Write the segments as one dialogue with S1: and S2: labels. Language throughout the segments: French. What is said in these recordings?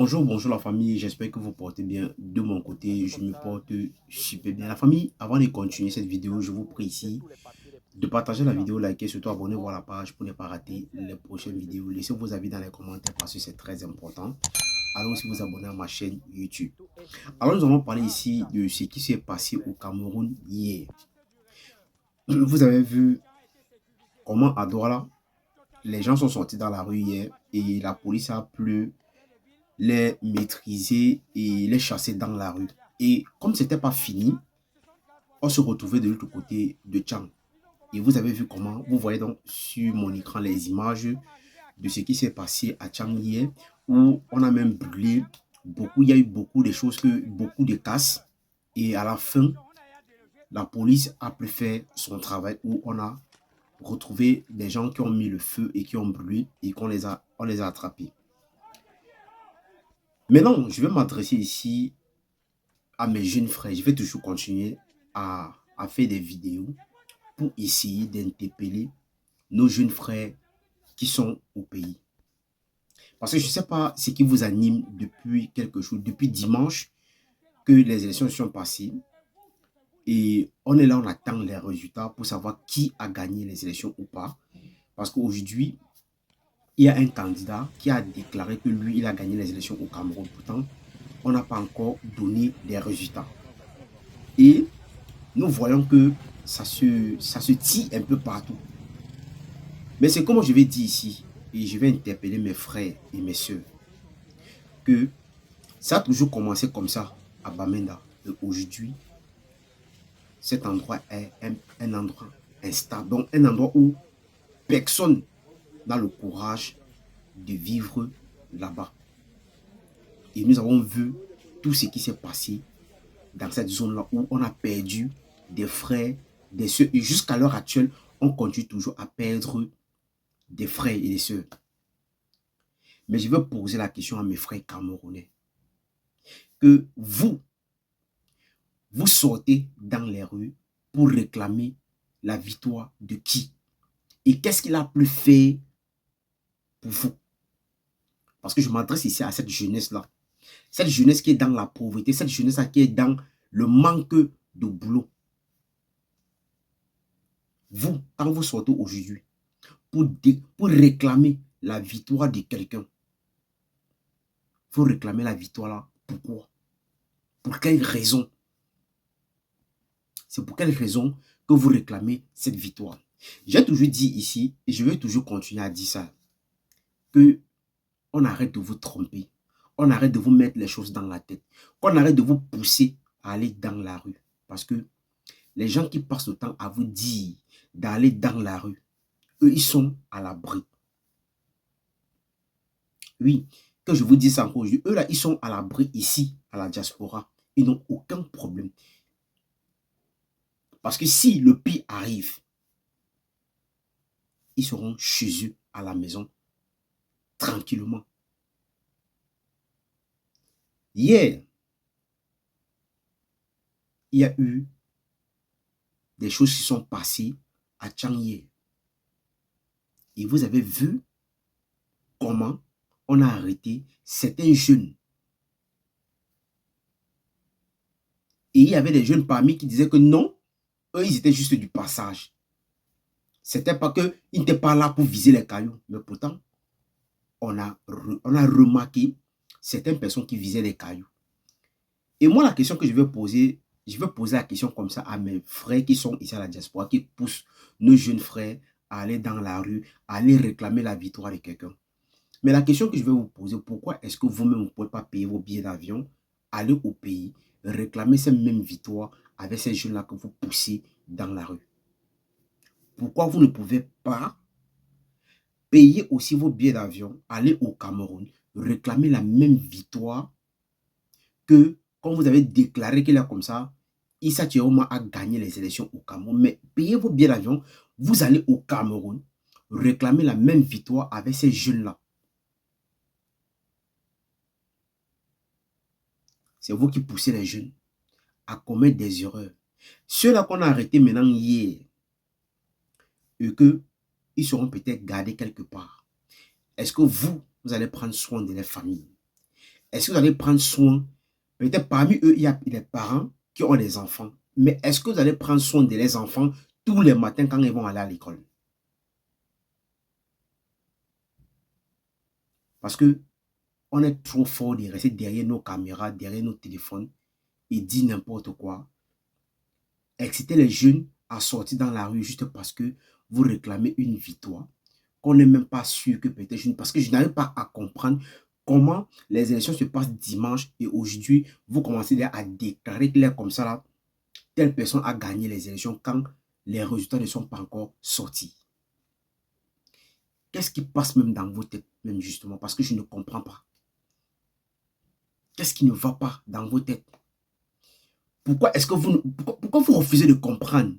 S1: Bonjour, bonjour la famille, j'espère que vous portez bien. De mon côté, je me porte super bien. La famille, avant de continuer cette vidéo, je vous prie ici de partager la vidéo, liker, surtout abonnez-vous à la page pour ne pas rater les prochaines vidéos. Laissez vos avis dans les commentaires parce que c'est très important. Allez aussi vous abonner à ma chaîne YouTube. Alors nous allons parler ici de ce qui s'est passé au Cameroun hier. Vous avez vu comment à Douala, les gens sont sortis dans la rue hier et la police a pu les maîtriser et les chasser dans la rue. Et comme ce n'était pas fini, on se retrouvait de l'autre côté de Tchang. Et vous avez vu comment, vous voyez donc sur mon écran les images de ce qui s'est passé à Tchang hier, où on a même brûlé beaucoup, il y a eu beaucoup de choses, beaucoup de casses. Et à la fin, la police a pu faire son travail où on a retrouvé des gens qui ont mis le feu et qui ont brûlé et on les a attrapés. Maintenant, je vais m'adresser ici à mes jeunes frères. Je vais toujours continuer à faire des vidéos pour essayer d'interpeller nos jeunes frères qui sont au pays. Parce que je ne sais pas ce qui vous anime depuis quelque chose, depuis dimanche que les élections sont passées. Et on est là, on attend les résultats pour savoir qui a gagné les élections ou pas. Parce qu'aujourd'hui, il y a un candidat qui a déclaré que lui, il a gagné les élections au Cameroun. Pourtant, on n'a pas encore donné les résultats. Et nous voyons que ça se tire un peu partout. Mais c'est comme je vais dire ici, et je vais interpeller mes frères et mes soeurs, que ça a toujours commencé comme ça à Bamenda. Et aujourd'hui, cet endroit est un endroit instable, donc un endroit où personne n'a le courage de vivre là-bas. Et nous avons vu tout ce qui s'est passé dans cette zone-là où on a perdu des frères, des soeurs. Et jusqu'à l'heure actuelle, on continue toujours à perdre des frères et des sœurs. Mais je veux poser la question à mes frères camerounais. Que vous sortez dans les rues pour réclamer la victoire de qui? Et qu'est-ce qu'il a pu faire pour vous? Parce que je m'adresse ici à cette jeunesse-là. Cette jeunesse qui est dans la pauvreté, cette jeunesse-là qui est dans le manque de boulot. Vous, quand vous sortez aujourd'hui pour réclamer la victoire de quelqu'un, vous réclamez la victoire là, pourquoi? Pour quelle raison? C'est pour quelle raison que vous réclamez cette victoire? J'ai toujours dit ici, et je vais toujours continuer à dire ça, que on arrête de vous tromper, on arrête de vous mettre les choses dans la tête, qu'on arrête de vous pousser à aller dans la rue. Parce que les gens qui passent le temps à vous dire d'aller dans la rue, eux, ils sont à l'abri. Oui, que je vous dis ça encore aujourd'hui, eux là, ils sont à l'abri ici, à la diaspora. Ils n'ont aucun problème. Parce que si le pire arrive, ils seront chez eux à la maison, tranquillement. Hier, il y a eu des choses qui sont passées à Tchang. Et vous avez vu comment on a arrêté certains jeunes. Et il y avait des jeunes parmi qui disaient que non, eux, ils étaient juste du passage. C'était pas qu'ils n'étaient pas là pour viser les cailloux. Mais pourtant, on a remarqué certaines personnes qui visaient les cailloux. Et moi, la question que je vais poser la question comme ça à mes frères qui sont ici à la diaspora, qui poussent nos jeunes frères à aller dans la rue, à aller réclamer la victoire de quelqu'un. Mais la question que je vais vous poser, pourquoi est-ce que vous-même, vous ne pouvez pas payer vos billets d'avion, aller au pays, réclamer cette même victoire avec ces jeunes-là que vous poussez dans la rue? Pourquoi vous ne pouvez pas payer aussi vos billets d'avion, aller au Cameroun, réclamer la même victoire que quand vous avez déclaré qu'il est comme ça, Issa Tcheoma a gagné les élections au Cameroun. Mais payez vos billets d'avion, vous allez au Cameroun, réclamer la même victoire avec ces jeunes-là. C'est vous qui poussez les jeunes à commettre des erreurs. Ceux-là qu'on a arrêtés maintenant hier, et qu'ils seront peut-être gardés quelque part. Est-ce que vous allez prendre soin de leur famille? est-ce que vous allez prendre soin? Peut-être parmi eux, il y a des parents qui ont des enfants. Mais est-ce que vous allez prendre soin de les enfants tous les matins quand ils vont aller à l'école? Parce que on est trop fort de rester derrière nos caméras, derrière nos téléphones et dire n'importe quoi. Exciter les jeunes à sortir dans la rue juste parce que vous réclamez une victoire, qu'on n'est même pas sûr que peut-être... Parce que je n'arrive pas à comprendre comment les élections se passent dimanche et aujourd'hui, vous commencez à déclarer qu'il est comme ça là, telle personne a gagné les élections quand les résultats ne sont pas encore sortis. Qu'est-ce qui passe même dans vos têtes, même justement, parce que je ne comprends pas. Qu'est-ce qui ne va pas dans vos têtes? Pourquoi est-ce que pourquoi vous refusez de comprendre?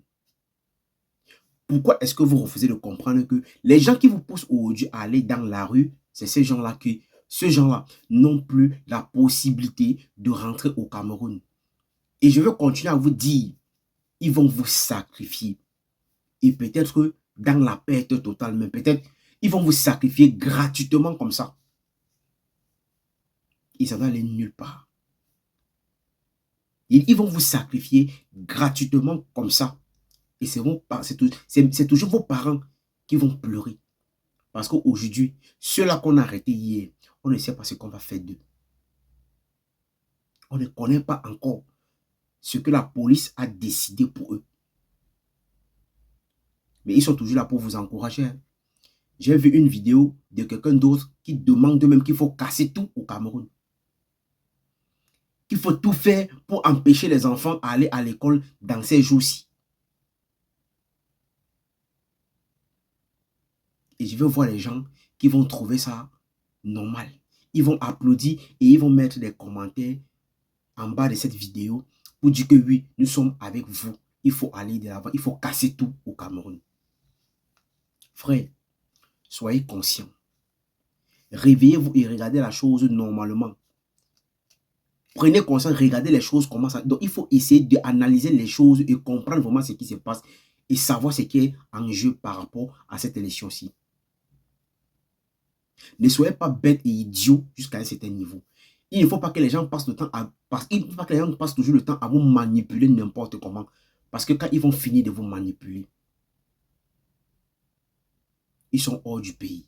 S1: Pourquoi est-ce que vous refusez de comprendre que les gens qui vous poussent aujourd'hui à aller dans la rue, c'est ces gens-là n'ont plus la possibilité de rentrer au Cameroun. Et je veux continuer à vous dire, ils vont vous sacrifier. Et peut-être dans la perte totale, mais peut-être ils vont vous sacrifier gratuitement comme ça. Et ça va aller nulle part. Ils vont vous sacrifier gratuitement comme ça. Et c'est toujours vos parents qui vont pleurer. Parce qu'aujourd'hui, ceux-là qu'on a arrêtés hier, on ne sait pas ce qu'on va faire d'eux. On ne connaît pas encore ce que la police a décidé pour eux. Mais ils sont toujours là pour vous encourager. J'ai vu une vidéo de quelqu'un d'autre qui demande de même qu'il faut casser tout au Cameroun. Qu'il faut tout faire pour empêcher les enfants d'aller à l'école dans ces jours-ci. Et je veux voir les gens qui vont trouver ça normal. Ils vont applaudir et ils vont mettre des commentaires en bas de cette vidéo pour dire que oui, nous sommes avec vous. Il faut aller de l'avant, il faut casser tout au Cameroun. Frère, soyez conscients. Réveillez-vous et regardez la chose normalement. Prenez conscience, regardez les choses, comment ça... Donc, il faut essayer d'analyser les choses et comprendre vraiment ce qui se passe et savoir ce qui est en jeu par rapport à cette élection-ci. Ne soyez pas bêtes et idiots jusqu'à un certain niveau. Il ne faut pas que les gens passent le temps à... Il ne faut pas que les gens passent toujours le temps à vous manipuler n'importe comment. Parce que quand ils vont finir de vous manipuler, ils sont hors du pays.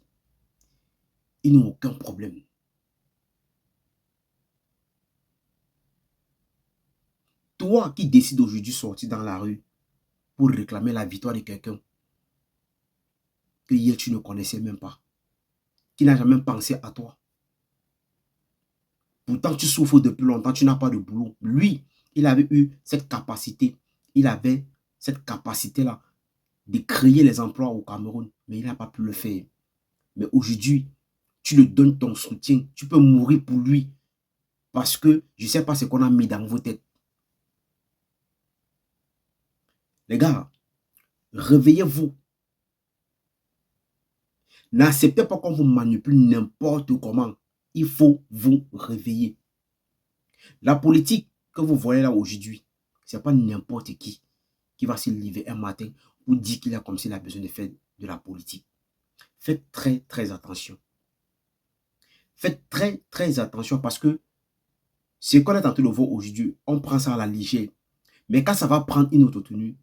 S1: Ils n'ont aucun problème. Toi qui décides aujourd'hui de sortir dans la rue pour réclamer la victoire de quelqu'un que hier tu ne connaissais même pas, qui n'a jamais pensé à toi. Pourtant, tu souffres depuis longtemps, tu n'as pas de boulot. Lui, il avait eu cette capacité. Il avait cette capacité-là de créer les emplois au Cameroun, mais il n'a pas pu le faire. Mais aujourd'hui, tu lui donnes ton soutien. Tu peux mourir pour lui parce que je ne sais pas ce qu'on a mis dans vos têtes. Les gars, réveillez-vous. N'acceptez pas qu'on vous manipule n'importe comment. Il faut vous réveiller. La politique que vous voyez là aujourd'hui, ce n'est pas n'importe qui va se lever un matin pour dire qu'il a comme s'il a besoin de faire de la politique. Faites très, très attention. Faites très, très attention parce que ce qu'on est en train de voir aujourd'hui, on prend ça à la légère. Mais quand ça va prendre une autre tenue,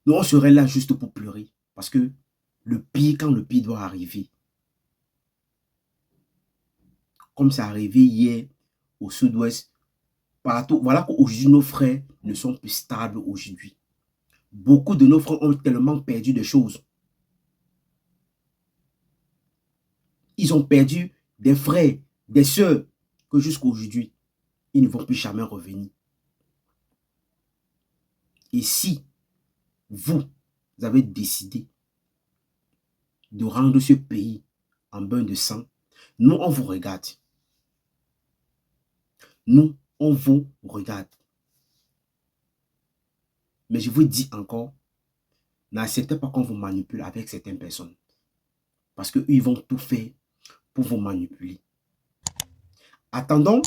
S1: nous, on serait là juste pour pleurer. Parce que le pire, quand le pire doit arriver, comme ça arrivé hier au sud-ouest, partout, voilà qu'aujourd'hui, nos frères ne sont plus stables aujourd'hui. Beaucoup de nos frères ont tellement perdu de choses. Ils ont perdu des frères, des sœurs, que jusqu'à aujourd'hui, ils ne vont plus jamais revenir. Et si vous avez décidé de rendre ce pays en bain de sang, nous, on vous regarde. Nous, on vous regarde. Mais je vous dis encore, n'acceptez pas qu'on vous manipule avec certaines personnes. Parce qu'eux, ils vont tout faire pour vous manipuler. Attendons,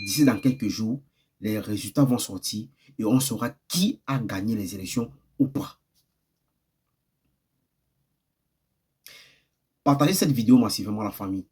S1: d'ici dans quelques jours, les résultats vont sortir et on saura qui a gagné les élections ou pas. Partagez cette vidéo massivement à la famille.